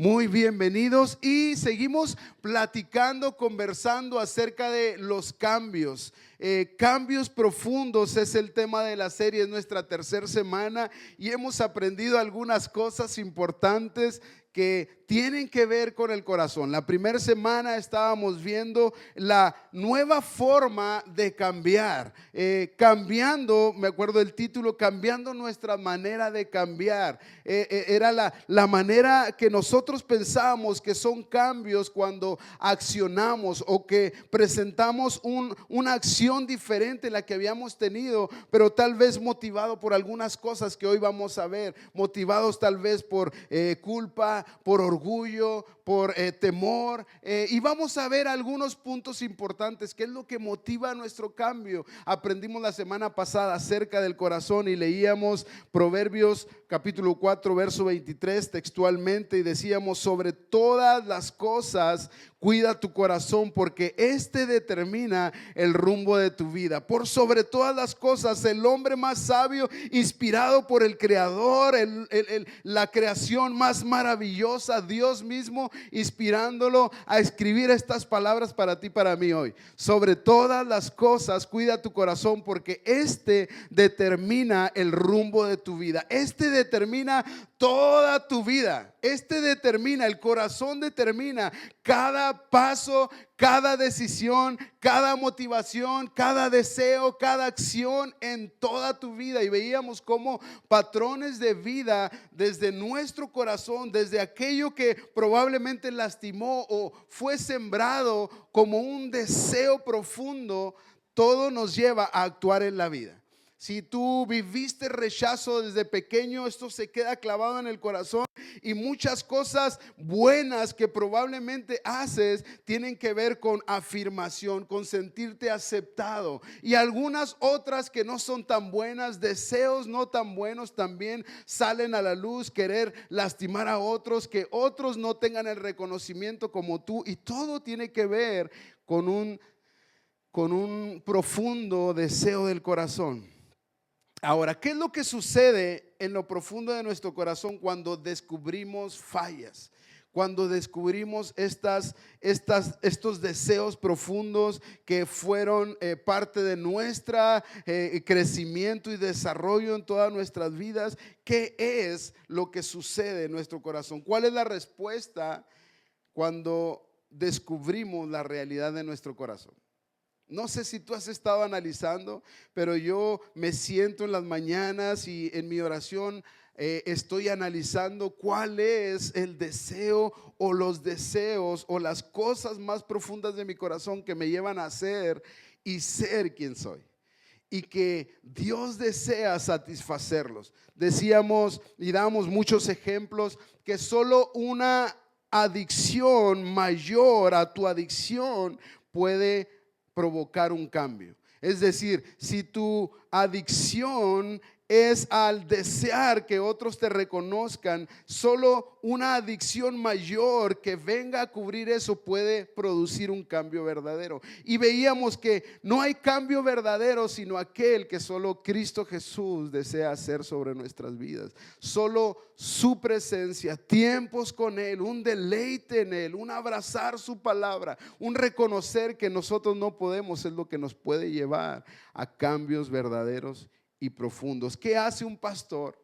Muy bienvenidos y seguimos platicando, conversando acerca de los cambios. Cambios profundos es el tema de la serie, es nuestra tercera semana y hemos aprendido algunas cosas importantes que tienen que ver con el corazón. La primera semana estábamos viendo la nueva forma de cambiar, cambiando, me acuerdo del título, cambiando nuestra manera de cambiar. Era la manera que nosotros pensábamos que son cambios cuando accionamos o que presentamos una acción diferente a la que habíamos tenido, pero tal vez motivado por algunas cosas que hoy vamos a ver, motivados tal vez por culpa, por orgullo, por temor, y vamos a ver algunos puntos importantes. ¿Qué es lo que motiva nuestro cambio? Aprendimos la semana pasada acerca del corazón y leíamos Proverbios capítulo 4 verso 23 textualmente, y decíamos: sobre todas las cosas cuida tu corazón, porque este determina el rumbo de tu vida. Por sobre todas las cosas, el hombre más sabio, inspirado por el Creador, la creación más maravillosa, Dios mismo inspirándolo a escribir estas palabras para ti, para mí hoy. Sobre todas las cosas cuida tu corazón, porque este determina el rumbo de tu vida. Este determina toda tu vida. Este determina, el corazón determina cada paso, cada decisión, cada motivación, cada deseo, cada acción en toda tu vida. Y veíamos cómo patrones de vida desde nuestro corazón, desde aquello que probablemente lastimó o fue sembrado como un deseo profundo, todo nos lleva a actuar en la vida. Si tú viviste rechazo desde pequeño, esto se queda clavado en el corazón, y muchas cosas buenas que probablemente haces tienen que ver con afirmación, con sentirte aceptado, y algunas otras que no son tan buenas, deseos no tan buenos también salen a la luz, querer lastimar a otros, que otros no tengan el reconocimiento como tú, y todo tiene que ver con un profundo deseo del corazón. Ahora, ¿qué es lo que sucede en lo profundo de nuestro corazón cuando descubrimos fallas? Cuando descubrimos estos deseos profundos que fueron parte de nuestro crecimiento y desarrollo en todas nuestras vidas. ¿Qué es lo que sucede en nuestro corazón? ¿Cuál es la respuesta cuando descubrimos la realidad de nuestro corazón? No sé si tú has estado analizando, pero yo me siento en las mañanas y en mi oración estoy analizando cuál es el deseo o los deseos o las cosas más profundas de mi corazón que me llevan a ser y ser quien soy, y que Dios desea satisfacerlos. Decíamos y damos muchos ejemplos que solo una adicción mayor a tu adicción puede provocar un cambio. Es decir, si tu adicción es al desear que otros te reconozcan, solo una adicción mayor que venga a cubrir eso puede producir un cambio verdadero. Y veíamos que no hay cambio verdadero sino aquel que solo Cristo Jesús desea hacer sobre nuestras vidas. Solo su presencia, tiempos con Él, un deleite en Él, un abrazar su palabra, un reconocer que nosotros no podemos, es lo que nos puede llevar a cambios verdaderos y profundos. ¿Qué hace un pastor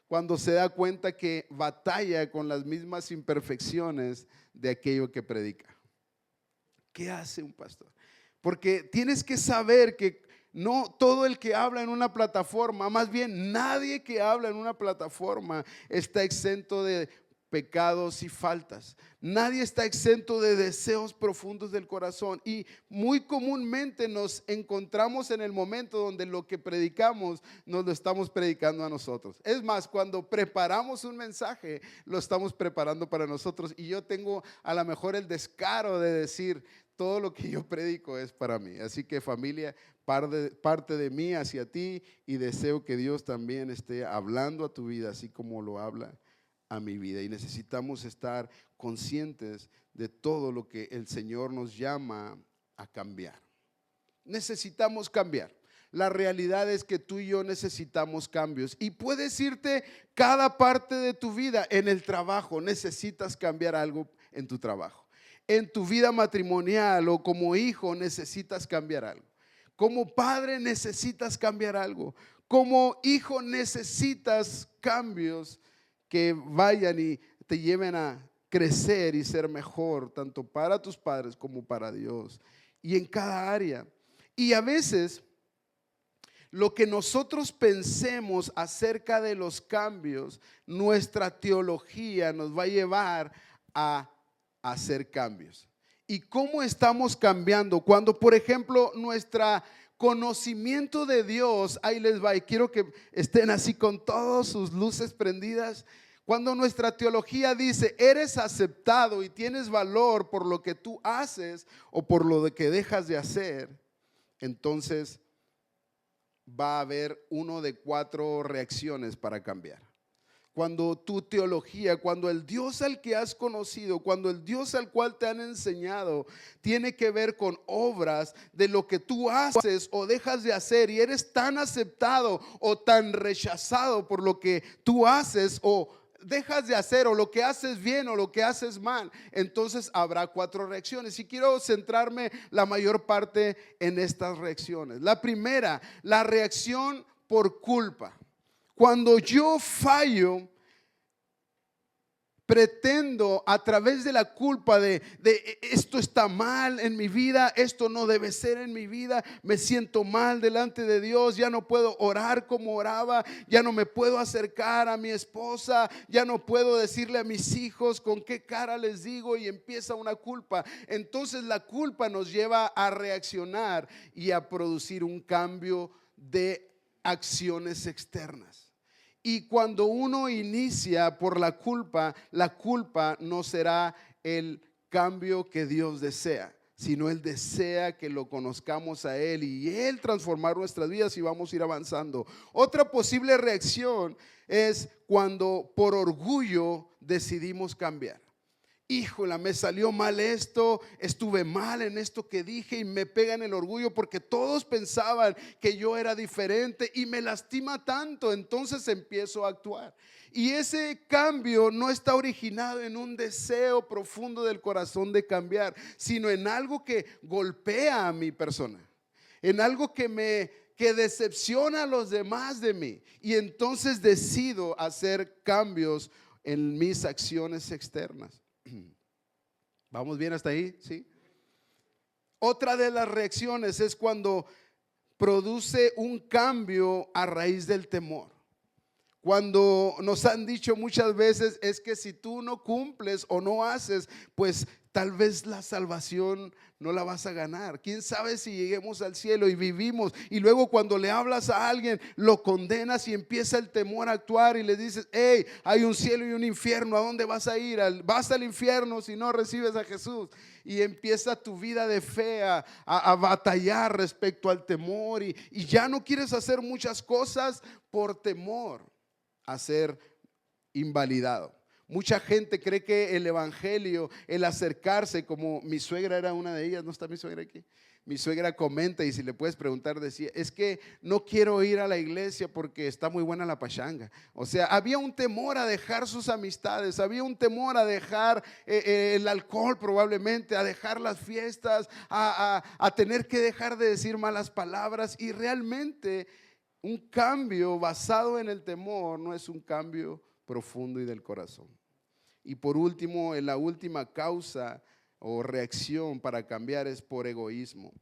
cuando se da cuenta que batalla con las mismas imperfecciones de aquello que predica? ¿Qué hace un pastor? Porque tienes que saber que no todo el que habla en una plataforma, más bien nadie que habla en una plataforma está exento de pecados y faltas. Nadie está exento de deseos profundos del corazón, y muy comúnmente nos encontramos en el momento donde lo que predicamos nos lo estamos predicando a nosotros. Es más, cuando preparamos un mensaje lo estamos preparando para nosotros, y yo tengo a lo mejor el descaro de decir: todo lo que yo predico es para mí. Así que, familia, parte de mí hacia ti, y deseo que Dios también esté hablando a tu vida así como lo habla a mi vida. Y necesitamos estar conscientes de todo lo que el Señor nos llama a cambiar. Necesitamos cambiar. La realidad es que tú y yo necesitamos cambios. Y puedes irte cada parte de tu vida. En el trabajo necesitas cambiar algo en tu trabajo. En tu vida matrimonial o como hijo necesitas cambiar algo. Como padre necesitas cambiar algo. Como hijo necesitas cambios que vayan y te lleven a crecer y ser mejor, tanto para tus padres como para Dios. Y en cada área. Y a veces lo que nosotros pensemos acerca de los cambios, nuestra teología nos va a llevar a hacer cambios. ¿Y cómo estamos cambiando? Cuando, por ejemplo, nuestro conocimiento de Dios, ahí les va, y quiero que estén así con todas sus luces prendidas. Cuando nuestra teología dice, eres aceptado y tienes valor por lo que tú haces o por lo que dejas de hacer, entonces va a haber uno de 4 reacciones para cambiar. Cuando tu teología, cuando el Dios al que has conocido, cuando el Dios al cual te han enseñado tiene que ver con obras de lo que tú haces o dejas de hacer, y eres tan aceptado o tan rechazado por lo que tú haces o dejas de hacer, o lo que haces bien o lo que haces mal, entonces habrá 4 reacciones. Y quiero centrarme la mayor parte en estas reacciones. La primera, la reacción por culpa. Cuando yo fallo, pretendo a través de la culpa de esto está mal en mi vida, esto no debe ser en mi vida, me siento mal delante de Dios, ya no puedo orar como oraba, ya no me puedo acercar a mi esposa, ya no puedo decirle a mis hijos con qué cara les digo, y empieza una culpa. Entonces la culpa nos lleva a reaccionar y a producir un cambio de acciones externas. Y cuando uno inicia por la culpa no será el cambio que Dios desea, sino Él desea que lo conozcamos a Él y Él transformar nuestras vidas, y vamos a ir avanzando. Otra posible reacción es cuando por orgullo decidimos cambiar. Híjola, me salió mal esto, estuve mal en esto que dije, y me pega en el orgullo porque todos pensaban que yo era diferente y me lastima tanto, entonces empiezo a actuar. Y ese cambio no está originado en un deseo profundo del corazón de cambiar, sino en algo que golpea a mi persona, en algo que decepciona a los demás de mí, y entonces decido hacer cambios en mis acciones externas. ¿Vamos bien hasta ahí? ¿Sí? Otra de las reacciones es cuando produce un cambio a raíz del temor. Cuando nos han dicho muchas veces, es que si tú no cumples o no haces, pues tal vez la salvación no la vas a ganar. ¿Quién sabe si lleguemos al cielo y vivimos? Y luego cuando le hablas a alguien, lo condenas y empieza el temor a actuar, y le dices, hey, hay un cielo y un infierno, ¿a dónde vas a ir? Vas al infierno si no recibes a Jesús. Y empieza tu vida de fe a batallar respecto al temor, y ya no quieres hacer muchas cosas por temor a ser invalidado. Mucha gente cree que el evangelio, el acercarse, como mi suegra era una de ellas, ¿no está mi suegra aquí? Mi suegra comenta, y si le puedes preguntar, decía, es que no quiero ir a la iglesia porque está muy buena la pachanga. O sea, había un temor a dejar sus amistades, había un temor a dejar el alcohol, probablemente, a dejar las fiestas, a tener que dejar de decir malas palabras. Y realmente un cambio basado en el temor no es un cambio profundo y del corazón. Y por último, en la última causa o reacción para cambiar es por egoísmo,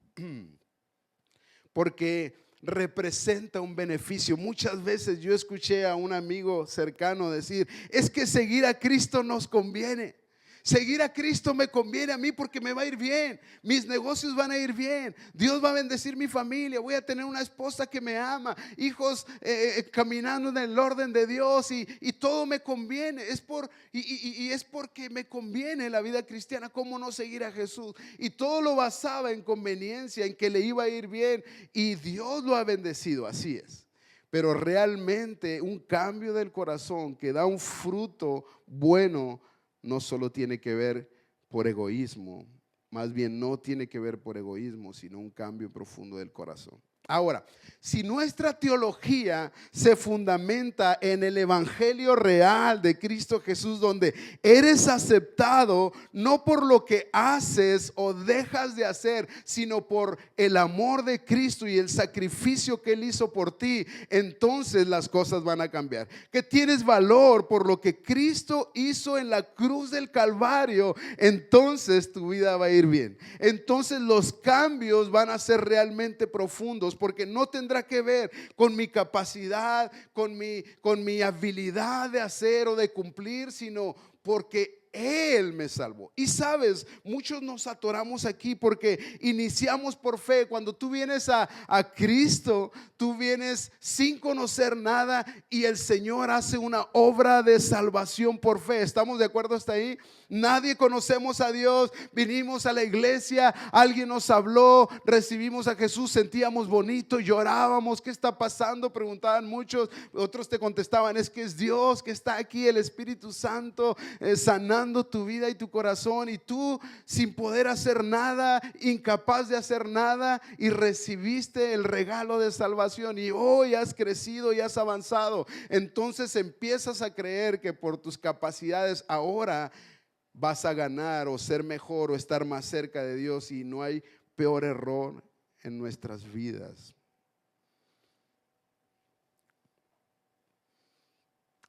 porque representa un beneficio. Muchas veces yo escuché a un amigo cercano decir, es que seguir a Cristo nos conviene. Seguir a Cristo me conviene a mí porque me va a ir bien, mis negocios van a ir bien, Dios va a bendecir mi familia, voy a tener una esposa que me ama, hijos caminando en el orden de Dios, y todo me conviene. Es porque me conviene la vida cristiana. ¿Cómo no seguir a Jesús? Y todo lo basaba en conveniencia, en que le iba a ir bien, y Dios lo ha bendecido, así es. Pero realmente un cambio del corazón que da un fruto bueno no solo tiene que ver por egoísmo, más bien no tiene que ver por egoísmo, sino un cambio profundo del corazón. Ahora, si nuestra teología se fundamenta en el evangelio real de Cristo Jesús, donde eres aceptado no por lo que haces o dejas de hacer, sino por el amor de Cristo y el sacrificio que Él hizo por ti, entonces las cosas van a cambiar. Que tienes valor por lo que Cristo hizo en la cruz del Calvario, entonces tu vida va a ir bien. Entonces los cambios van a ser realmente profundos, porque no tendrá que ver con mi capacidad, con mi habilidad de hacer o de cumplir, sino porque Él me salvó. Y sabes, muchos nos atoramos aquí porque iniciamos por fe. Cuando tú vienes a Cristo, tú vienes sin conocer nada y el Señor hace una obra de salvación por fe. ¿Estamos de acuerdo hasta ahí? Nadie conocemos a Dios, vinimos a la iglesia, alguien nos habló, recibimos a Jesús, sentíamos bonito, llorábamos. ¿Qué está pasando? Preguntaban muchos, otros te contestaban, es que es Dios que está aquí, el Espíritu Santo sanando tu vida y tu corazón, y tú sin poder hacer nada, incapaz de hacer nada, y recibiste el regalo de salvación y hoy has crecido y has avanzado. Entonces empiezas a creer que por tus capacidades ahora vas a ganar o ser mejor o estar más cerca de Dios, y no hay peor error en nuestras vidas.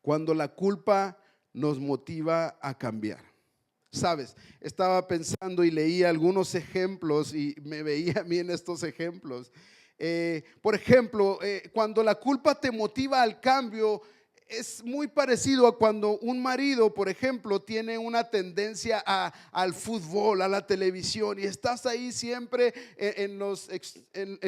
Cuando la culpa nos motiva a cambiar. Sabes, estaba pensando y leía algunos ejemplos y me veía a mí en estos ejemplos. Por ejemplo, cuando la culpa te motiva al cambio, es muy parecido a cuando un marido, por ejemplo, tiene una tendencia al fútbol, a la televisión, y estás ahí siempre en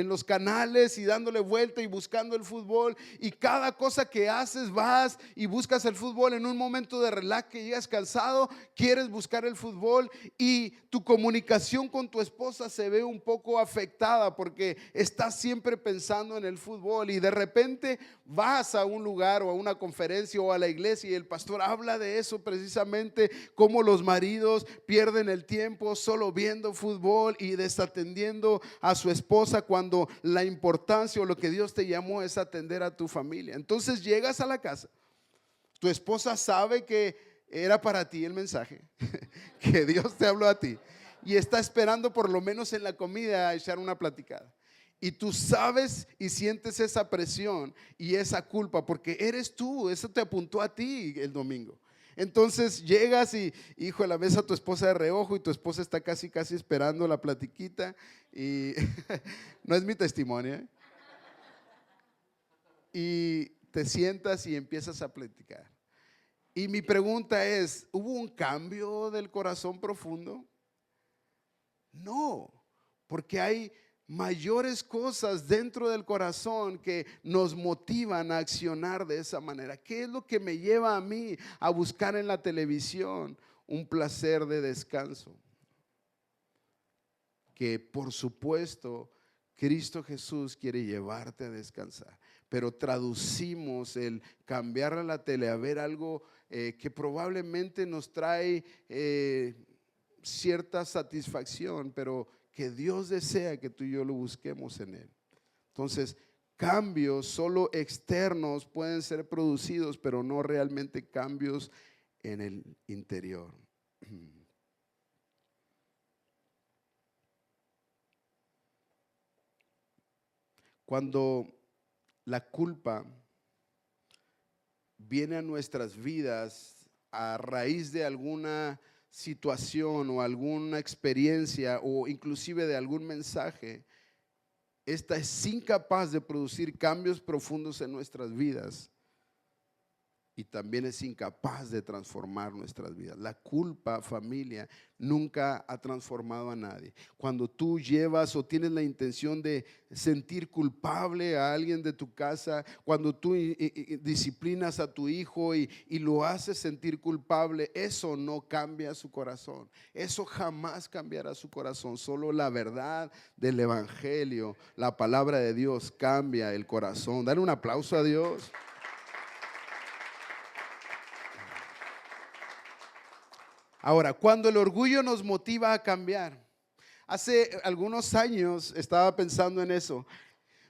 los canales y dándole vuelta y buscando el fútbol, y cada cosa que haces vas y buscas el fútbol. En un momento de relax que llegas cansado, quieres buscar el fútbol, y tu comunicación con tu esposa se ve un poco afectada porque estás siempre pensando en el fútbol, y de repente vas a un lugar o a una conferencia o a la iglesia y el pastor habla de eso precisamente, cómo los maridos pierden el tiempo solo viendo fútbol y desatendiendo a su esposa, cuando la importancia o lo que Dios te llamó es atender a tu familia. Entonces llegas a la casa, tu esposa sabe que era para ti el mensaje, que Dios te habló a ti, y está esperando por lo menos en la comida a echar una platicada. Y tú sabes y sientes esa presión y esa culpa porque eres tú, eso te apuntó a ti el domingo. Entonces llegas y, hijo, la ves a tu esposa de reojo y tu esposa está casi esperando la platiquita y no es mi testimonio, ¿eh? Y te sientas y empiezas a platicar. Y mi pregunta es, ¿hubo un cambio del corazón profundo? No, porque hay mayores cosas dentro del corazón que nos motivan a accionar de esa manera. ¿Qué es lo que me lleva a mí a buscar en la televisión un placer de descanso? Que por supuesto Cristo Jesús quiere llevarte a descansar, pero traducimos el cambiar a la tele a ver algo que probablemente nos trae cierta satisfacción, pero que Dios desea que tú y yo lo busquemos en Él. Entonces, cambios solo externos pueden ser producidos, pero no realmente cambios en el interior. Cuando la culpa viene a nuestras vidas a raíz de alguna situación o alguna experiencia o inclusive de algún mensaje, esta es incapaz de producir cambios profundos en nuestras vidas y también es incapaz de transformar nuestras vidas. La culpa, familia, nunca ha transformado a nadie. Cuando tú llevas o tienes la intención de sentir culpable a alguien de tu casa, cuando tú disciplinas a tu hijo y lo haces sentir culpable, eso no cambia su corazón. Eso jamás cambiará su corazón. Solo la verdad del evangelio, la palabra de Dios, cambia el corazón. Dale un aplauso a Dios. Ahora, cuando el orgullo nos motiva a cambiar, hace algunos años estaba pensando en eso.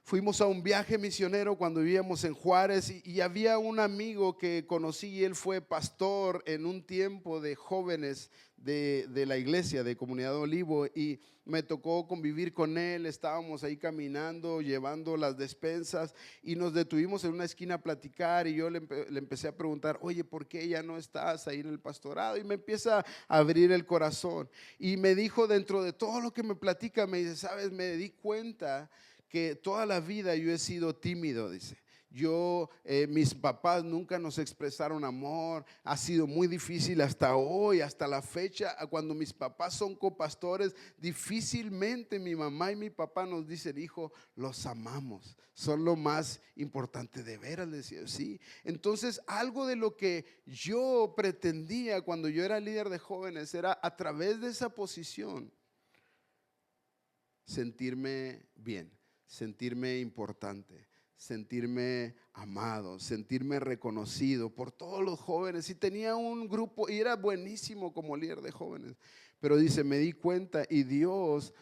Fuimos a un viaje misionero cuando vivíamos en Juárez y había un amigo que conocí y él fue pastor en un tiempo de jóvenes de la iglesia de Comunidad Olivo y me tocó convivir con él. Estábamos ahí caminando, llevando las despensas y nos detuvimos en una esquina a platicar y yo le empecé a preguntar, oye, ¿por qué ya no estás ahí en el pastorado? Y me empieza a abrir el corazón y me dijo, dentro de todo lo que me platica, me dice, sabes, me di cuenta que toda la vida yo he sido tímido, dice. Mis papás nunca nos expresaron amor, ha sido muy difícil hasta hoy, hasta la fecha, cuando mis papás son copastores, difícilmente mi mamá y mi papá nos dicen, hijo, los amamos, son lo más importante. De veras, les decía, sí. Entonces, algo de lo que yo pretendía cuando yo era líder de jóvenes era a través de esa posición sentirme bien, sentirme importante, sentirme amado, sentirme reconocido por todos los jóvenes. Y tenía un grupo y era buenísimo como líder de jóvenes, pero dice, me di cuenta y Dios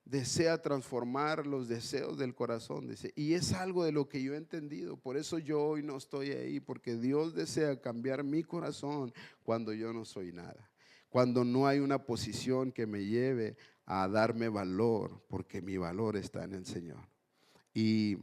desea transformar los deseos del corazón, dice, y es algo de lo que yo he entendido. Por eso yo hoy no estoy ahí, porque Dios desea cambiar mi corazón cuando yo no soy nada, cuando no hay una posición que me lleve a darme valor, porque mi valor está en el Señor. Y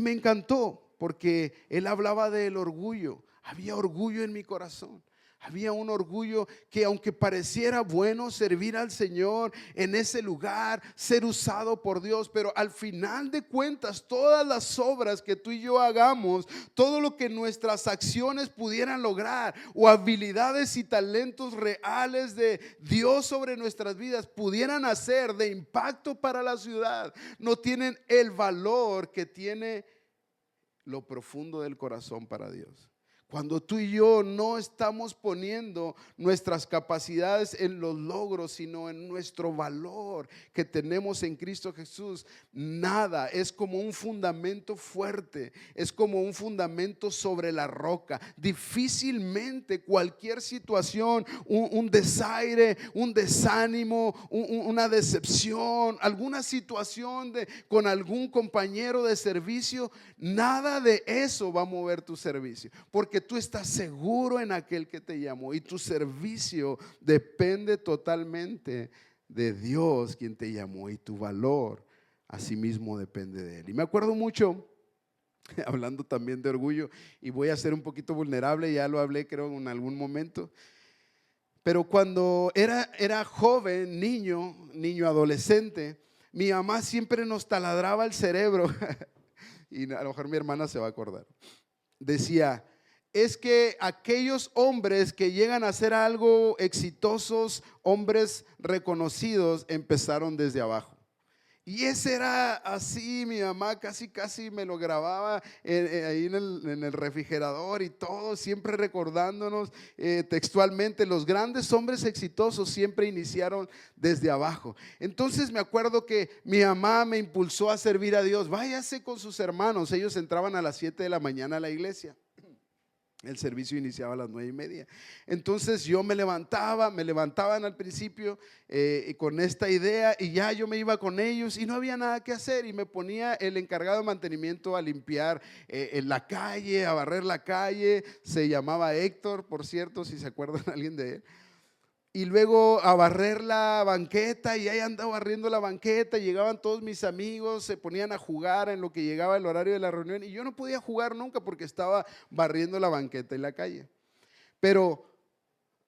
me encantó porque él hablaba del orgullo. Había orgullo en mi corazón. Había un orgullo que, aunque pareciera bueno servir al Señor en ese lugar, ser usado por Dios, pero al final de cuentas todas las obras que tú y yo hagamos, todo lo que nuestras acciones pudieran lograr, o habilidades y talentos reales de Dios sobre nuestras vidas pudieran hacer de impacto para la ciudad, no tienen el valor que tiene lo profundo del corazón para Dios. Cuando tú y yo no estamos poniendo nuestras capacidades en los logros, sino en nuestro valor que tenemos en Cristo Jesús, nada es como un fundamento fuerte, es como un fundamento sobre la roca. Difícilmente cualquier situación, un desaire, un desánimo, una decepción, alguna situación con algún compañero de servicio, nada de eso va a mover tu servicio, porque tú estás seguro en aquel que te llamó y tu servicio depende totalmente de Dios quien te llamó, y tu valor asimismo depende de Él. Y me acuerdo mucho, hablando también de orgullo, y voy a ser un poquito vulnerable, ya lo hablé creo en algún momento, pero cuando era joven, niño adolescente, mi mamá siempre nos taladraba el cerebro y a lo mejor mi hermana se va a acordar. Decía, es que aquellos hombres que llegan a ser algo exitosos, hombres reconocidos, empezaron desde abajo. Y ese era así, mi mamá casi me lo grababa ahí en el refrigerador y todo, siempre recordándonos textualmente, los grandes hombres exitosos siempre iniciaron desde abajo. Entonces me acuerdo que mi mamá me impulsó a servir a Dios. Váyase con sus hermanos, ellos entraban a las 7 de la mañana a la iglesia. El servicio iniciaba a las 9:30. Entonces yo me levantaban al principio con esta idea, y ya yo me iba con ellos y no había nada que hacer, y me ponía el encargado de mantenimiento a limpiar en la calle, a barrer la calle. Se llamaba Héctor, por cierto, si se acuerdan alguien de él. Y luego a barrer la banqueta, y ahí andaba barriendo la banqueta. Llegaban todos mis amigos, se ponían a jugar en lo que llegaba el horario de la reunión, y yo no podía jugar nunca porque estaba barriendo la banqueta en la calle. Pero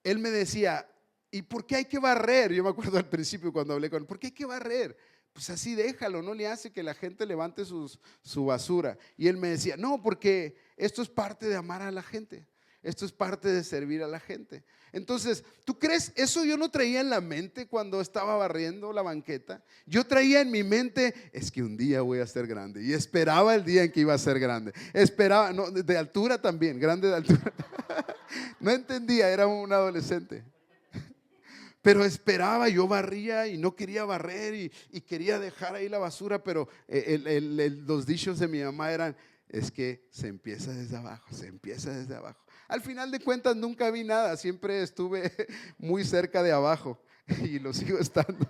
él me decía, ¿y por qué hay que barrer? Yo me acuerdo al principio cuando hablé con él, ¿por qué hay que barrer? Pues así déjalo, no le hace que la gente levante su basura. Y él me decía, no, porque esto es parte de amar a la gente, esto es parte de servir a la gente. Entonces, ¿tú crees? Eso yo no traía en la mente cuando estaba barriendo la banqueta. Yo traía en mi mente, es que un día voy a ser grande. Y esperaba el día en que iba a ser grande. Esperaba, no, de altura también, grande de altura. No entendía, era un adolescente. Pero esperaba, yo barría y no quería barrer y quería dejar ahí la basura, pero los dichos de mi mamá eran, es que se empieza desde abajo, se empieza desde abajo. Al final de cuentas nunca vi nada, siempre estuve muy cerca de abajo y lo sigo estando.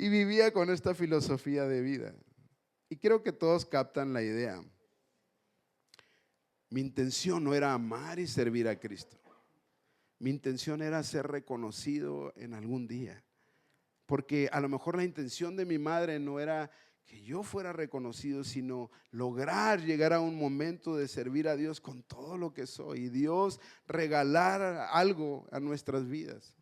Y vivía con esta filosofía de vida. Y creo que todos captan la idea. Mi intención no era amar y servir a Cristo. Mi intención era ser reconocido en algún día. Porque a lo mejor la intención de mi madre no era que yo fuera reconocido, sino lograr llegar a un momento de servir a Dios con todo lo que soy. Y Dios regalar algo a nuestras vidas.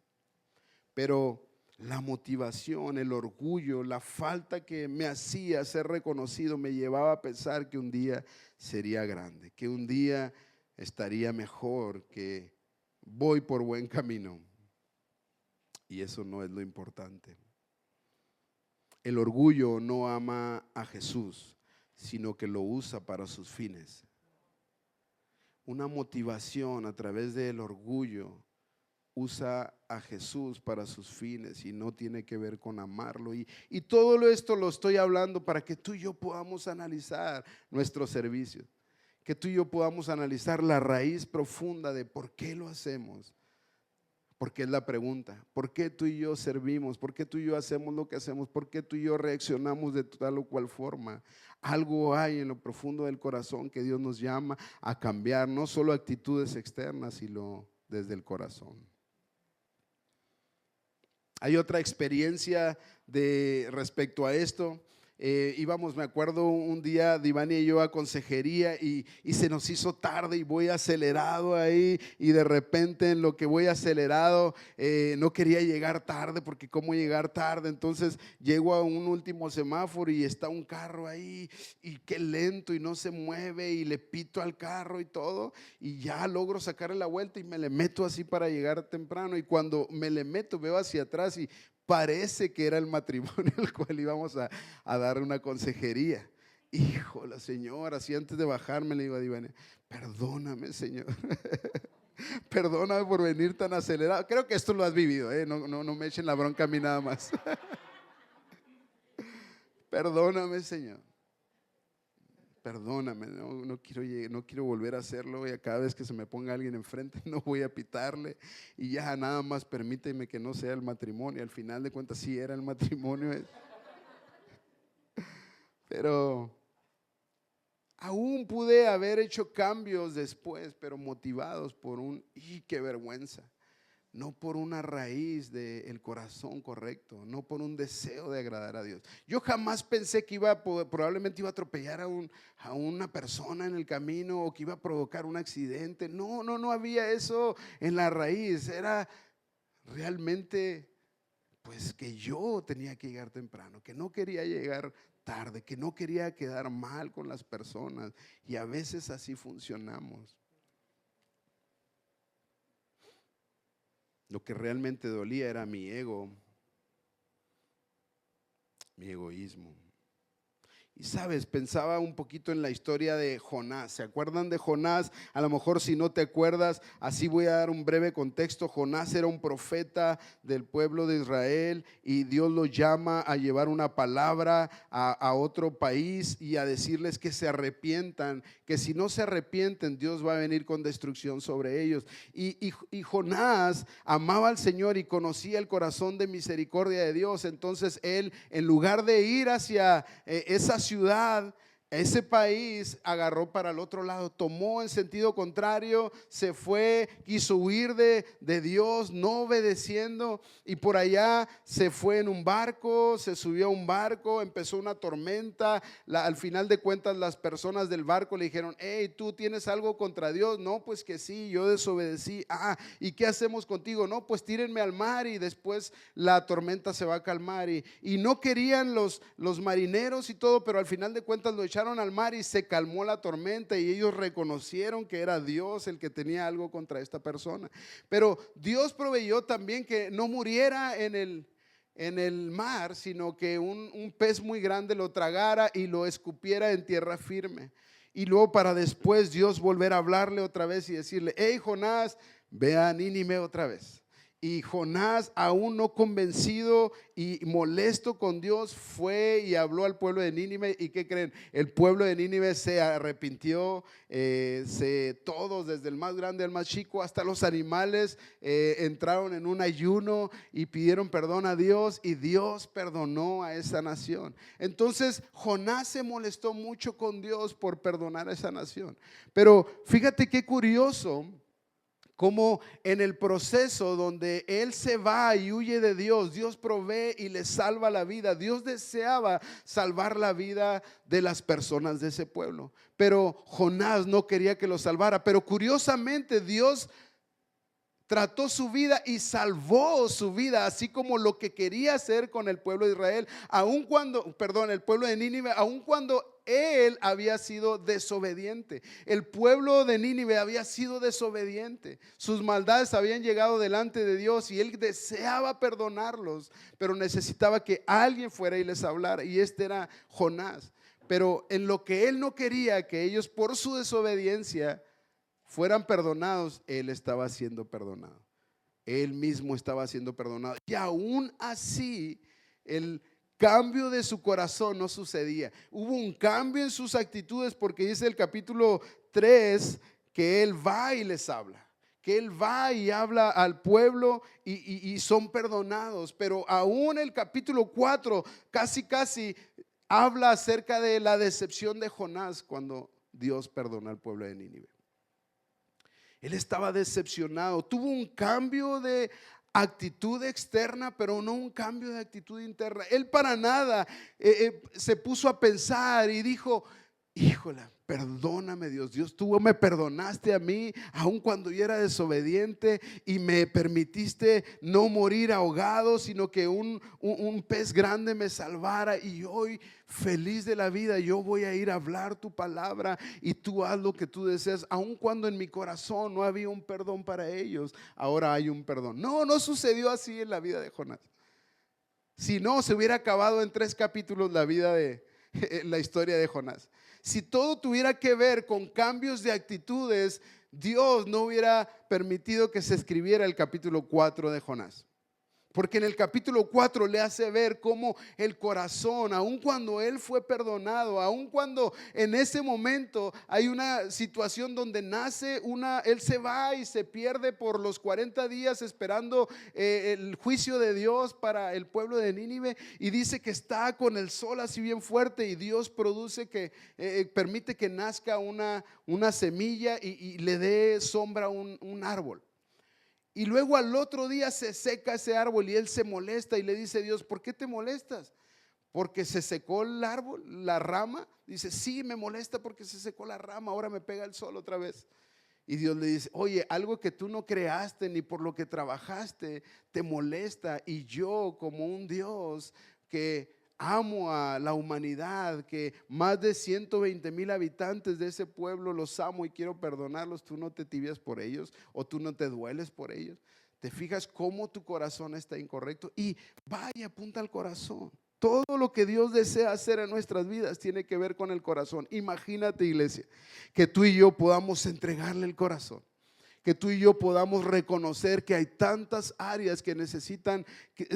Pero la motivación, el orgullo, la falta que me hacía ser reconocido me llevaba a pensar que un día sería grande, que un día estaría mejor, que voy por buen camino. Y eso no es lo importante. El orgullo no ama a Jesús, sino que lo usa para sus fines. Una motivación a través del orgullo usa a Jesús para sus fines y no tiene que ver con amarlo. Y todo esto lo estoy hablando para que tú y yo podamos analizar nuestro servicio, que tú y yo podamos analizar la raíz profunda de por qué lo hacemos. Porque es la pregunta, ¿por qué tú y yo servimos? ¿Por qué tú y yo hacemos lo que hacemos? ¿Por qué tú y yo reaccionamos de tal o cual forma? Algo hay en lo profundo del corazón que Dios nos llama a cambiar, no solo actitudes externas, sino desde el corazón. Hay otra experiencia respecto a esto. Íbamos, me acuerdo un día Divani y yo a consejería y se nos hizo tarde y voy acelerado ahí, y de repente en lo que voy acelerado no quería llegar tarde, porque cómo llegar tarde. Entonces llego a un último semáforo y está un carro ahí y qué lento y no se mueve, y le pito al carro y todo, y ya logro sacarle la vuelta y me le meto así para llegar temprano, y cuando me le meto veo hacia atrás y parece que era el matrimonio al cual íbamos a dar una consejería. Hijo, la señora, así antes de bajarme le digo a Divani, perdóname, Señor, perdóname por venir tan acelerado. Creo que esto lo has vivido, no me echen la bronca a mí nada más. Perdóname, Señor. Perdóname, no quiero volver a hacerlo. Y a cada vez que se me ponga alguien enfrente no voy a pitarle, y ya nada más permíteme que no sea el matrimonio. Al final de cuentas sí era el matrimonio. Pero aún pude haber hecho cambios después, pero motivados por qué vergüenza. No por una raíz del corazón correcto, no por un deseo de agradar a Dios. Yo jamás pensé que probablemente iba a atropellar a una persona en el camino, o que iba a provocar un accidente. No había eso en la raíz. Era realmente pues que yo tenía que llegar temprano, que no quería llegar tarde, que no quería quedar mal con las personas. Y a veces así funcionamos. Lo que realmente dolía era mi ego, mi egoísmo. Y sabes, pensaba un poquito en la historia de Jonás. ¿Se acuerdan de Jonás? A lo mejor si no te acuerdas, así voy a dar un breve contexto. Jonás era un profeta del pueblo de Israel, y Dios lo llama a llevar una palabra a otro país y a decirles que se arrepientan, que si no se arrepienten Dios va a venir con destrucción sobre ellos. Y Jonás amaba al Señor y conocía el corazón de misericordia de Dios. Entonces él, en lugar de ir hacia esa ciudad, ese país, agarró para el otro lado, tomó en sentido contrario, se fue, quiso huir de Dios, no obedeciendo, y por allá se fue en un barco, se subió a un barco, empezó una tormenta. Al final de cuentas las personas del barco le dijeron, hey, ¿tú tienes algo contra Dios? No, pues que sí, yo desobedecí. ¿Y qué hacemos contigo? No, pues tírenme al mar y después la tormenta se va a calmar. Y no querían los marineros y todo, pero al final de cuentas lo echaron al mar y se calmó la tormenta, y ellos reconocieron que era Dios el que tenía algo contra esta persona. Pero Dios proveyó también que no muriera en el mar, sino que un pez muy grande lo tragara y lo escupiera en tierra firme. Y luego para después Dios volver a hablarle otra vez y decirle, hey Jonás, ve a Nínive otra vez. Y Jonás, aún no convencido y molesto con Dios, fue y habló al pueblo de Nínive. ¿Y qué creen? El pueblo de Nínive se arrepintió, todos, desde el más grande al más chico, hasta los animales, entraron en un ayuno y pidieron perdón a Dios, y Dios perdonó a esa nación. Entonces Jonás se molestó mucho con Dios por perdonar a esa nación. Pero fíjate qué curioso, como en el proceso donde él se va y huye de Dios, Dios provee y le salva la vida. Dios deseaba salvar la vida de las personas de ese pueblo, pero Jonás no quería que lo salvara. Pero curiosamente Dios trató su vida y salvó su vida, así como lo que quería hacer con el pueblo de Israel, aun cuando, perdón, el pueblo de Nínive, aun cuando él había sido desobediente. El pueblo de Nínive había sido desobediente. Sus maldades habían llegado delante de Dios y él deseaba perdonarlos, pero necesitaba que alguien fuera y les hablara, y este era Jonás. Pero en lo que él no quería que ellos, por su desobediencia, fueran perdonados, él estaba siendo perdonado. Él mismo estaba siendo perdonado. Y aún así, el cambio de su corazón no sucedía. Hubo un cambio en sus actitudes, porque dice el capítulo 3 que él va y les habla, que él va y habla al pueblo y son perdonados. Pero aún el capítulo 4 casi habla acerca de la decepción de Jonás cuando Dios perdona al pueblo de Nínive. Él estaba decepcionado, tuvo un cambio de actitud externa, pero no un cambio de actitud interna. Él para nada se puso a pensar y dijo: híjole, perdóname Dios. Dios, tú me perdonaste a mí, aun cuando yo era desobediente, y me permitiste no morir ahogado, sino que un pez grande me salvara. Y hoy, feliz de la vida, yo voy a ir a hablar tu palabra y tú haz lo que tú deseas. Aun cuando en mi corazón no había un perdón para ellos, ahora hay un perdón. No, no sucedió así en la vida de Jonás. Si no, se hubiera acabado en 3 capítulos la vida de la historia de Jonás. Si todo tuviera que ver con cambios de actitudes, Dios no hubiera permitido que se escribiera el capítulo 4 de Jonás. Porque en el capítulo 4 le hace ver cómo el corazón, aun cuando él fue perdonado, aun cuando en ese momento hay una situación donde nace él se va y se pierde por los 40 días esperando el juicio de Dios para el pueblo de Nínive, y dice que está con el sol así bien fuerte, y Dios produce permite que nazca una semilla y le dé sombra a un árbol. Y luego al otro día se seca ese árbol y él se molesta y le dice a Dios: ¿por qué te molestas? ¿Porque se secó el árbol, la rama? Dice: sí, me molesta porque se secó la rama, ahora me pega el sol otra vez. Y Dios le dice: oye, algo que tú no creaste ni por lo que trabajaste te molesta, y yo, como un Dios que amo a la humanidad, que más de 120,000 habitantes de ese pueblo los amo y quiero perdonarlos, tú no te tibias por ellos, o tú no te dueles por ellos. ¿Te fijas cómo tu corazón está incorrecto? Y vaya, apunta al corazón. Todo lo que Dios desea hacer en nuestras vidas tiene que ver con el corazón. Imagínate, iglesia, que tú y yo podamos entregarle el corazón, que tú y yo podamos reconocer que hay tantas áreas que necesitan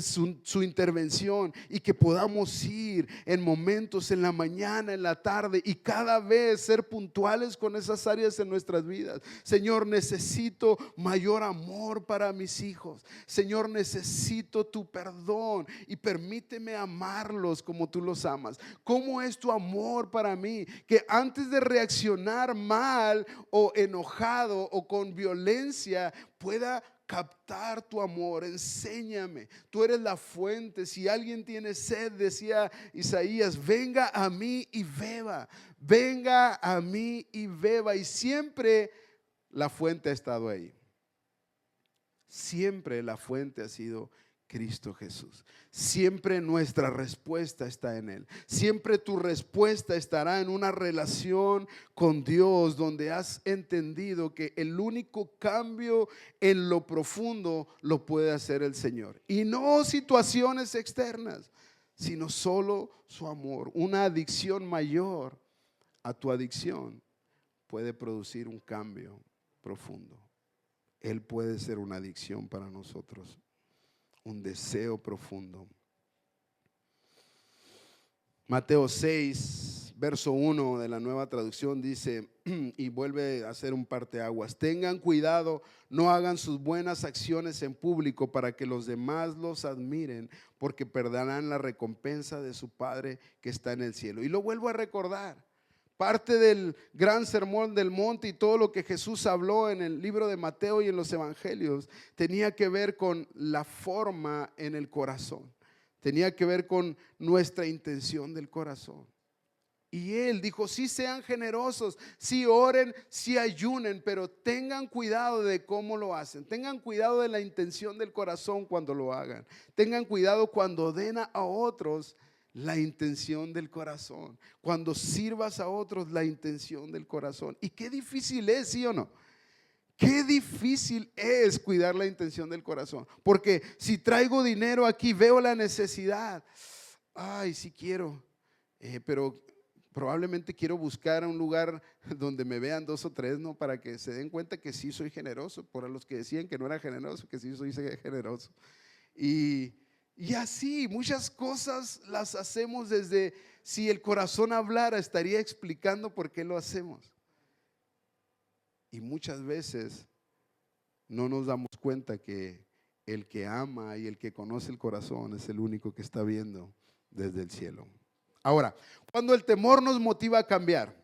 su intervención, y que podamos ir en momentos, en la mañana, en la tarde, y cada vez ser puntuales con esas áreas en nuestras vidas. Señor, necesito mayor amor para mis hijos. Señor, necesito tu perdón y permíteme amarlos como tú los amas. ¿Cómo es tu amor para mí? Que antes de reaccionar mal o enojado o con violencia, pueda captar tu amor. Enséñame, tú eres la fuente. Si alguien tiene sed, decía Isaías, venga a mí y beba, venga a mí y beba. Y siempre la fuente ha estado ahí. Siempre la fuente ha sido Cristo Jesús. Siempre nuestra respuesta está en Él. Siempre tu respuesta estará en una relación con Dios, donde has entendido que el único cambio en lo profundo lo puede hacer el Señor, y no situaciones externas, sino solo su amor. Una adicción mayor a tu adicción puede producir un cambio profundo. Él puede ser una adicción para nosotros, un deseo profundo. Mateo 6, verso 1 de la Nueva Traducción dice, y vuelve a hacer un parteaguas: tengan cuidado, no hagan sus buenas acciones en público para que los demás los admiren, porque perderán la recompensa de su Padre que está en el cielo. Y lo vuelvo a recordar. Parte del gran sermón del monte y todo lo que Jesús habló en el libro de Mateo y en los evangelios tenía que ver con la forma en el corazón. Tenía que ver con nuestra intención del corazón. Y Él dijo: sí, sean generosos, sí oren, sí ayunen, pero tengan cuidado de cómo lo hacen. Tengan cuidado de la intención del corazón cuando lo hagan. Tengan cuidado cuando den a otros la intención del corazón. Cuando sirvas a otros, la intención del corazón. Y qué difícil es, ¿sí o no? Qué difícil es cuidar la intención del corazón. Porque si traigo dinero aquí, veo la necesidad. Ay, sí quiero, pero probablemente quiero buscar un lugar donde me vean 2 o 3, ¿no? Para que se den cuenta que sí soy generoso. Por los que decían que no era generoso, que sí soy generoso. Y así muchas cosas las hacemos desde, si el corazón hablara, estaría explicando por qué lo hacemos. Y muchas veces no nos damos cuenta que el que ama y el que conoce el corazón es el único que está viendo desde el cielo. Ahora, cuando el temor nos motiva a cambiar,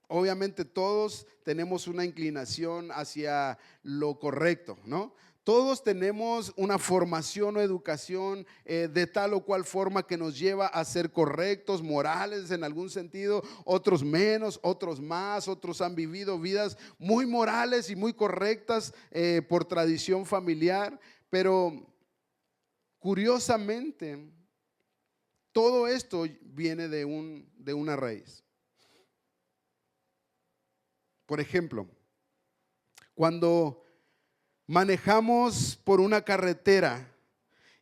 obviamente todos tenemos una inclinación hacia lo correcto, ¿no? Todos tenemos una formación o educación de tal o cual forma que nos lleva a ser correctos, morales en algún sentido, otros menos, otros más, otros han vivido vidas muy morales y muy correctas por tradición familiar, pero curiosamente todo esto viene de una raíz. Por ejemplo, cuando manejamos por una carretera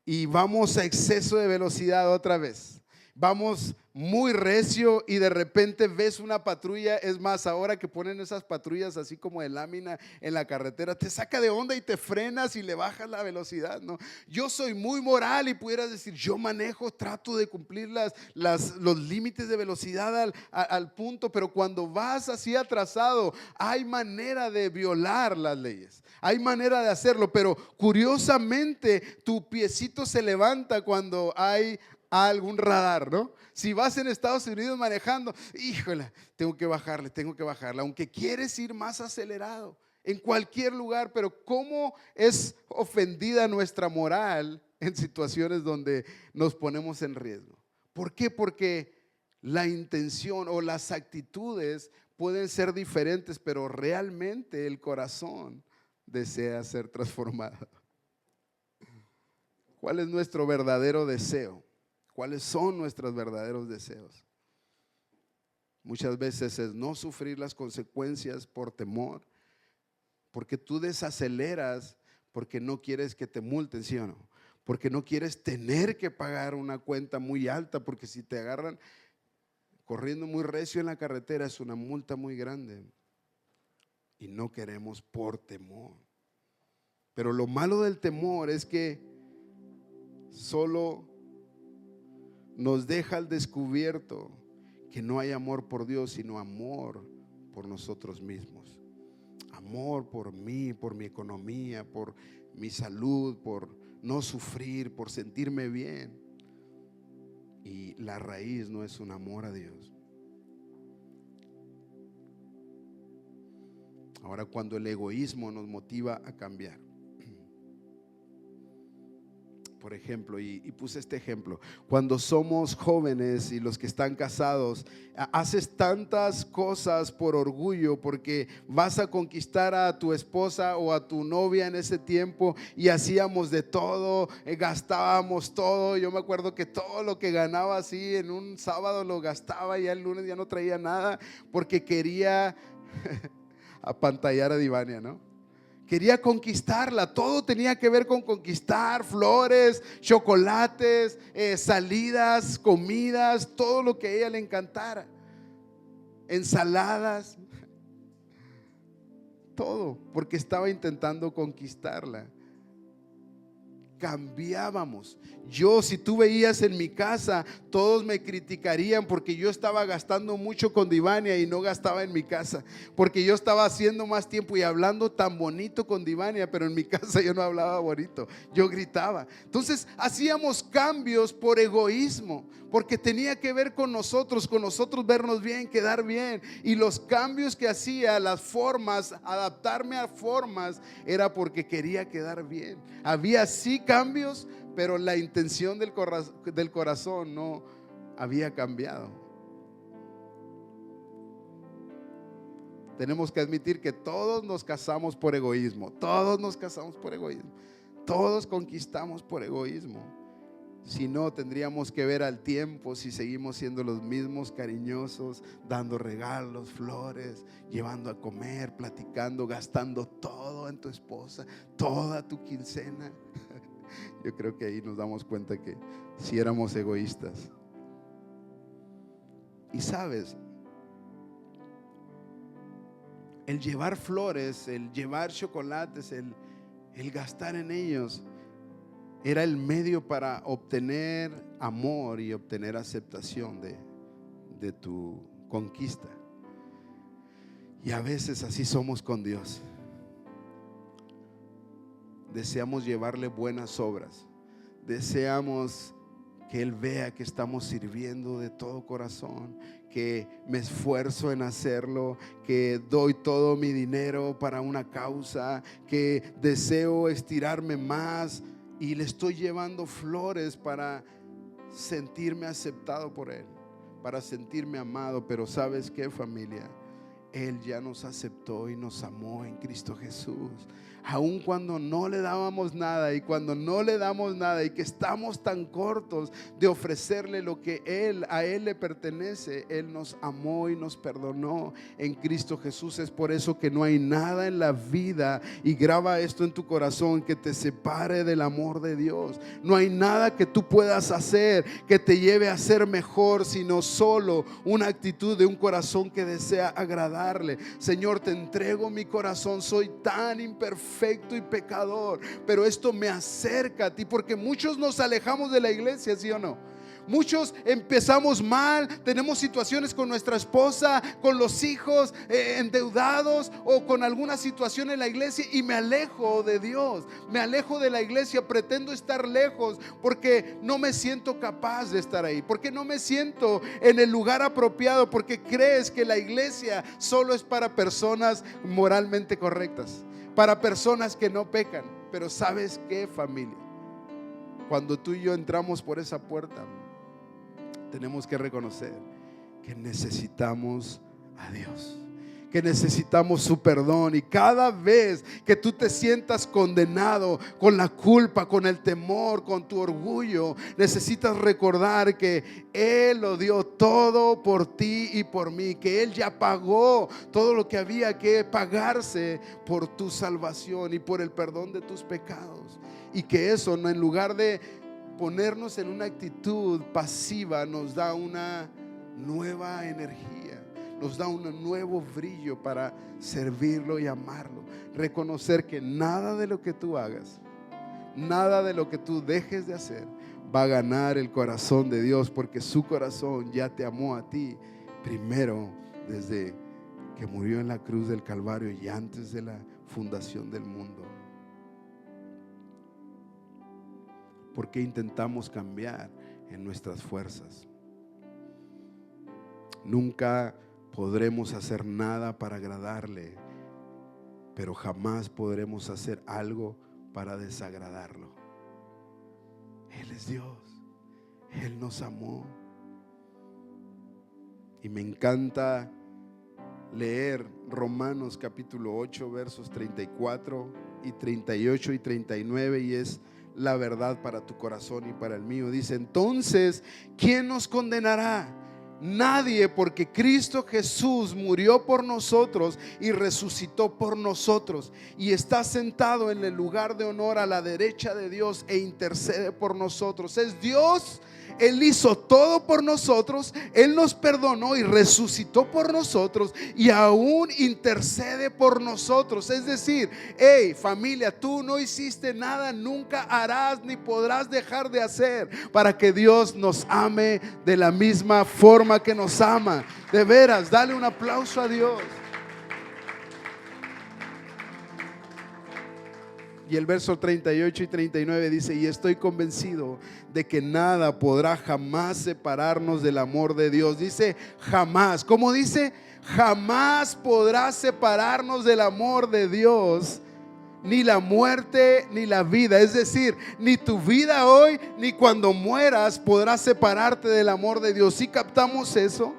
y vamos a exceso de velocidad otra vez, vamos muy recio y de repente ves una patrulla. Es más, ahora que ponen esas patrullas así como de lámina en la carretera, te saca de onda y te frenas y le bajas la velocidad, ¿no? Yo soy muy moral y pudieras decir, yo manejo, trato de cumplir los límites de velocidad al punto, pero cuando vas así atrasado, hay manera de violar las leyes, hay manera de hacerlo, pero curiosamente tu piecito se levanta cuando hay algún radar, ¿no? Si vas en Estados Unidos manejando, híjole, tengo que bajarle, aunque quieres ir más acelerado en cualquier lugar, pero ¿cómo es ofendida nuestra moral en situaciones donde nos ponemos en riesgo? ¿Por qué? Porque la intención o las actitudes pueden ser diferentes, pero realmente el corazón desea ser transformado. ¿Cuál es nuestro verdadero deseo? ¿Cuáles son nuestros verdaderos deseos? Muchas veces es no sufrir las consecuencias por temor, porque tú desaceleras porque no quieres que te multen, ¿sí o no? Porque no quieres tener que pagar una cuenta muy alta, porque si te agarran corriendo muy recio en la carretera es una multa muy grande y no queremos por temor. Pero lo malo del temor es que solo nos deja al descubierto que no hay amor por Dios, sino amor por nosotros mismos. Amor por mí, por mi economía, por mi salud, por no sufrir, por sentirme bien. Y la raíz no es un amor a Dios. Ahora, cuando el egoísmo nos motiva a cambiar, por ejemplo, y puse este ejemplo, cuando somos jóvenes y los que están casados, haces tantas cosas por orgullo, porque vas a conquistar a tu esposa o a tu novia en ese tiempo, y hacíamos de todo, gastábamos todo. Yo me acuerdo que todo lo que ganaba así en un sábado lo gastaba, y ya el lunes ya no traía nada, porque quería apantallar a Divania, ¿no? Quería conquistarla, todo tenía que ver con conquistar, flores, chocolates, salidas, comidas, todo lo que a ella le encantara, ensaladas. todo, porque estaba intentando conquistarla. Cambiábamos. Si tú veías en mi casa, todos me criticarían porque yo estaba gastando mucho con Divania y no gastaba en mi casa, porque yo estaba haciendo más tiempo y hablando tan bonito con Divania, pero en mi casa yo no hablaba bonito, yo gritaba. Entonces hacíamos cambios por egoísmo, porque tenía que ver con nosotros vernos bien, quedar bien. Y los cambios que hacía, las formas, adaptarme a formas, era porque quería quedar bien. Había sí cambios, pero la intención del corazón no había cambiado. Tenemos que admitir que todos nos casamos por egoísmo. Todos nos casamos por egoísmo. Todos conquistamos por egoísmo. Si no, tendríamos que ver al tiempo si seguimos siendo los mismos cariñosos, dando regalos, flores, llevando a comer, platicando, gastando todo en tu esposa, toda tu quincena. Yo creo que ahí nos damos cuenta que si éramos egoístas. Y sabes, el llevar flores, el llevar chocolates, el gastar en ellos, era el medio para obtener amor y obtener aceptación de tu conquista. Y a veces así somos con Dios. Deseamos llevarle buenas obras. Deseamos que Él vea que estamos sirviendo de todo corazón, que me esfuerzo en hacerlo, que doy todo mi dinero para una causa, que deseo estirarme más y le estoy llevando flores para sentirme aceptado por Él, para sentirme amado. Pero ¿sabes qué, familia? Él ya nos aceptó y nos amó en Cristo Jesús. Aun cuando no le dábamos nada, y cuando no le damos nada, y que estamos tan cortos de ofrecerle lo que a Él le pertenece, Él nos amó y nos perdonó en Cristo Jesús. Es por eso que no hay nada en la vida, y graba esto en tu corazón, que te separe del amor de Dios. No hay nada que tú puedas hacer que te lleve a ser mejor, sino solo una actitud de un corazón que desea agradarle. Señor, te entrego mi corazón, soy tan imperfecto y pecador, pero esto me acerca a ti, porque muchos nos alejamos de la iglesia, ¿sí o no? Muchos empezamos mal, tenemos situaciones con nuestra esposa, con los hijos, endeudados, o con alguna situación en la iglesia, y me alejo de Dios, me alejo de la iglesia, pretendo estar lejos porque no me siento capaz de estar ahí, porque no me siento en el lugar apropiado, porque crees que la iglesia solo es para personas moralmente correctas, para personas que no pecan. Pero ¿sabes qué, familia? Cuando tú y yo entramos por esa puerta, tenemos que reconocer que necesitamos a Dios, que necesitamos su perdón. Y cada vez que tú te sientas condenado con la culpa, con el temor, con tu orgullo, necesitas recordar que Él lo dio todo por ti y por mí, que Él ya pagó todo lo que había que pagarse por tu salvación y por el perdón de tus pecados. Y que eso, en lugar de ponernos en una actitud pasiva, nos da una nueva energía, nos da un nuevo brillo para servirlo y amarlo. Reconocer que nada de lo que tú hagas, nada de lo que tú dejes de hacer va a ganar el corazón de Dios, porque su corazón ya te amó a ti primero, desde que murió en la cruz del Calvario y antes de la fundación del mundo. ¿Por qué intentamos cambiar en nuestras fuerzas? Nunca podremos hacer nada para agradarle, pero jamás podremos hacer algo para desagradarlo. Él es Dios, Él nos amó. Y me encanta leer Romanos capítulo 8 versos 34 y 38 y 39, y es la verdad para tu corazón y para el mío. Dice: entonces, ¿quién nos condenará? Nadie, porque Cristo Jesús murió por nosotros y resucitó por nosotros, y está sentado en el lugar de honor a la derecha de Dios e intercede por nosotros. Es Dios Él hizo todo por nosotros, Él nos perdonó y resucitó por nosotros y aún intercede por nosotros. Es decir, hey familia, tú no hiciste nada, nunca harás ni podrás dejar de hacer para que Dios nos ame de la misma forma que nos ama. De veras, dale un aplauso a Dios. Y el verso 38 y 39 dice: y estoy convencido de que nada podrá jamás separarnos del amor de Dios. Dice jamás. ¿Cómo dice? Jamás podrá separarnos del amor de Dios, ni la muerte ni la vida. Es decir, ni tu vida hoy ni cuando mueras podrá separarte del amor de Dios. ¿Sí captamos eso?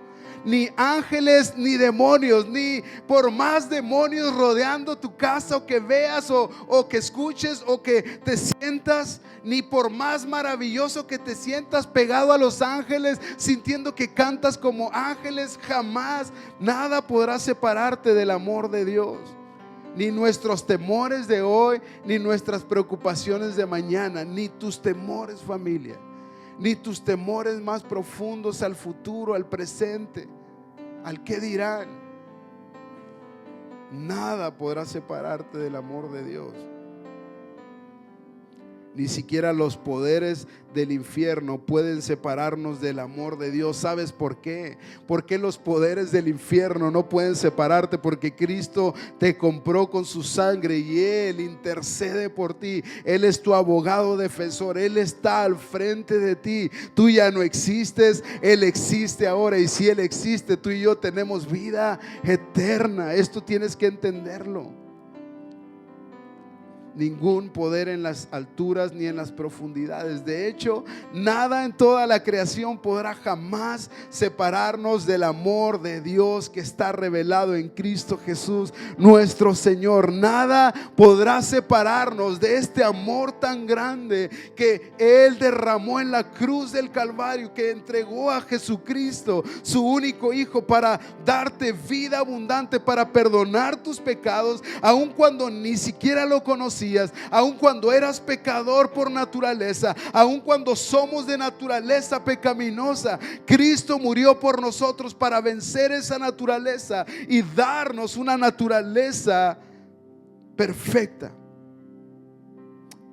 Ni ángeles ni demonios, ni por más demonios rodeando tu casa, o que veas o que escuches o que te sientas, ni por más maravilloso que te sientas pegado a los ángeles, sintiendo que cantas como ángeles, jamás nada podrá separarte del amor de Dios. Ni nuestros temores de hoy, ni nuestras preocupaciones de mañana, ni tus temores, familia, ni tus temores más profundos al futuro, al presente, al qué dirán. Nada podrá separarte del amor de Dios. Ni siquiera los poderes del infierno pueden separarnos del amor de Dios. ¿Sabes por qué? Porque los poderes del infierno no pueden separarte, porque Cristo te compró con su sangre y Él intercede por ti. Él es tu abogado defensor. Él está al frente de ti. Tú ya no existes, Él existe ahora. Y si Él existe, tú y yo tenemos vida eterna. Esto tienes que entenderlo. Ningún poder en las alturas ni en las profundidades. De hecho, nada en toda la creación podrá jamás separarnos del amor de Dios que está revelado en Cristo Jesús, nuestro Señor. Nada podrá separarnos de este amor tan grande que Él derramó en la cruz del Calvario, que entregó a Jesucristo, su único Hijo, para darte vida abundante, para perdonar tus pecados, aun cuando ni siquiera lo conocías, aun cuando eras pecador por naturaleza, aun cuando somos de naturaleza pecaminosa. Cristo murió por nosotros para vencer esa naturaleza y darnos una naturaleza perfecta.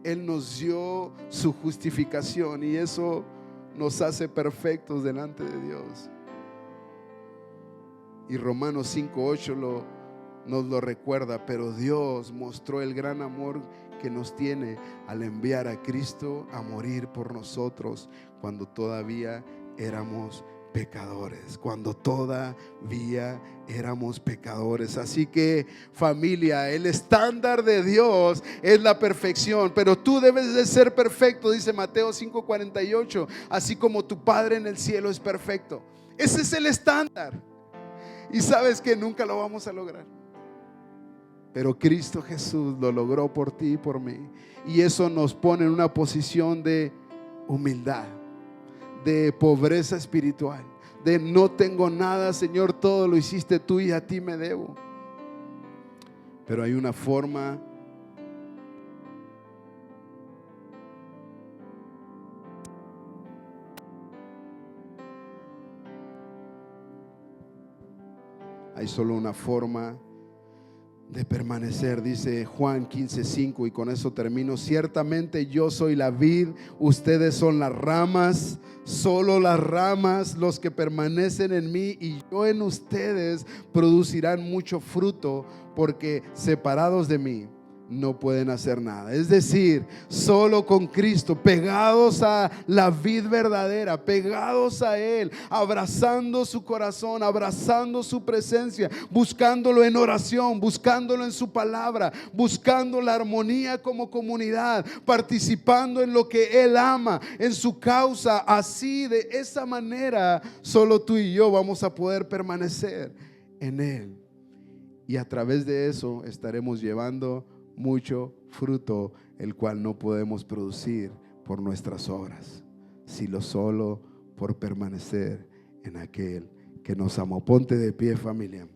Él nos dio su justificación y eso nos hace perfectos delante de Dios. Y Romanos 5:8 nos lo recuerda. Pero Dios mostró el gran amor que nos tiene al enviar a Cristo a morir por nosotros cuando todavía éramos pecadores, cuando todavía éramos pecadores. Así que, familia, el estándar de Dios es la perfección, pero tú debes de ser perfecto, dice Mateo 5:48, así como tu Padre en el cielo es perfecto. Ese es el estándar. Y sabes que nunca lo vamos a lograr, pero Cristo Jesús lo logró por ti y por mí. Y eso nos pone en una posición de humildad, de pobreza espiritual, de no tengo nada, Señor, todo lo hiciste tú y a ti me debo. Pero hay una forma hay solo una forma de permanecer. Dice Juan 15:5, y con eso termino: ciertamente yo soy la vid, ustedes son las ramas. Solo las ramas, los que permanecen en mí y yo en ustedes, producirán mucho fruto, porque separados de mí no pueden hacer nada. Es decir, solo con Cristo, pegados a la vid verdadera, pegados a Él, abrazando su corazón, abrazando su presencia, buscándolo en oración, buscándolo en su palabra, buscando la armonía como comunidad, participando en lo que Él ama, en su causa. Así, de esa manera, solo tú y yo vamos a poder permanecer en Él, y a través de eso estaremos llevando mucho fruto, el cual no podemos producir por nuestras obras, sino solo por permanecer en aquel que nos amó. Ponte de pie, familia.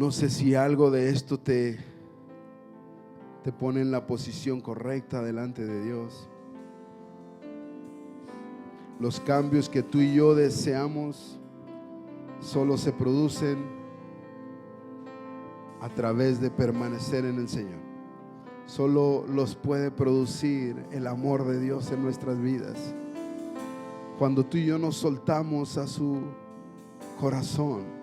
No sé si algo de esto te pone en la posición correcta delante de Dios. Los cambios que tú y yo deseamos solo se producen a través de permanecer en el Señor. Solo los puede producir el amor de Dios en nuestras vidas. Cuando tú y yo nos soltamos a su corazón,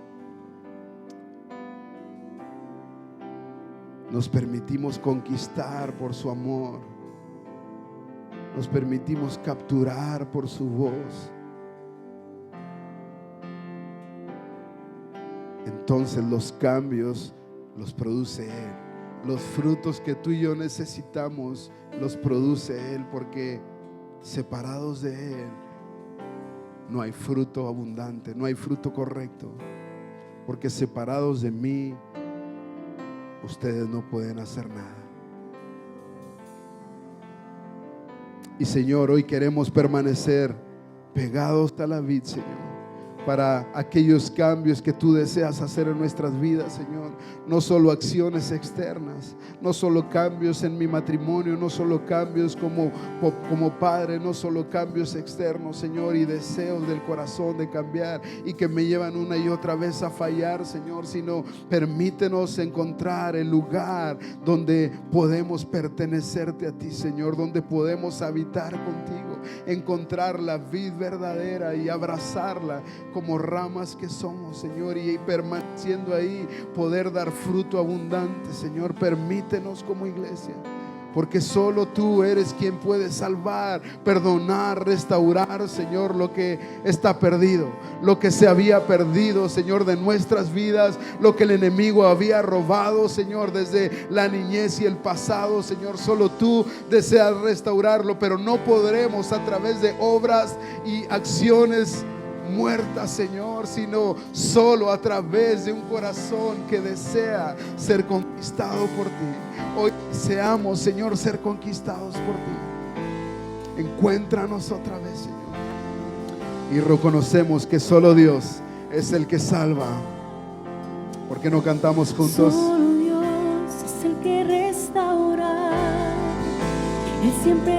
nos permitimos conquistar por su amor, nos permitimos capturar por su voz. Entonces los cambios los produce Él. Los frutos que tú y yo necesitamos los produce Él, porque separados de Él no hay fruto abundante, no hay fruto correcto. Porque separados de mí, ustedes no pueden hacer nada. Y Señor, hoy queremos permanecer pegados a la vid, Señor, para aquellos cambios que tú deseas hacer en nuestras vidas, Señor. No solo acciones externas, no solo cambios en mi matrimonio, no solo cambios como padre, no solo cambios externos, Señor, y deseos del corazón de cambiar y que me llevan una y otra vez a fallar, Señor, sino permítenos encontrar el lugar donde podemos pertenecerte a ti, Señor, donde podemos habitar contigo, encontrar la vid verdadera y abrazarla como ramas que somos, Señor, y permaneciendo ahí poder dar fruto abundante, Señor. Permítenos como iglesia, porque solo tú eres quien puede salvar, perdonar, restaurar, Señor, lo que está perdido, lo que se había perdido, Señor, de nuestras vidas, lo que el enemigo había robado, Señor, desde la niñez y el pasado, Señor. Solo tú deseas restaurarlo, pero no podremos a través de obras y acciones muertas, Señor, sino solo a través de un corazón que desea ser conquistado por ti. Hoy deseamos, Señor, ser conquistados por ti. Encuéntranos otra vez, Señor, y reconocemos que solo Dios es el que salva. ¿Por qué no cantamos juntos? Solo Dios es el que restaura. Él siempre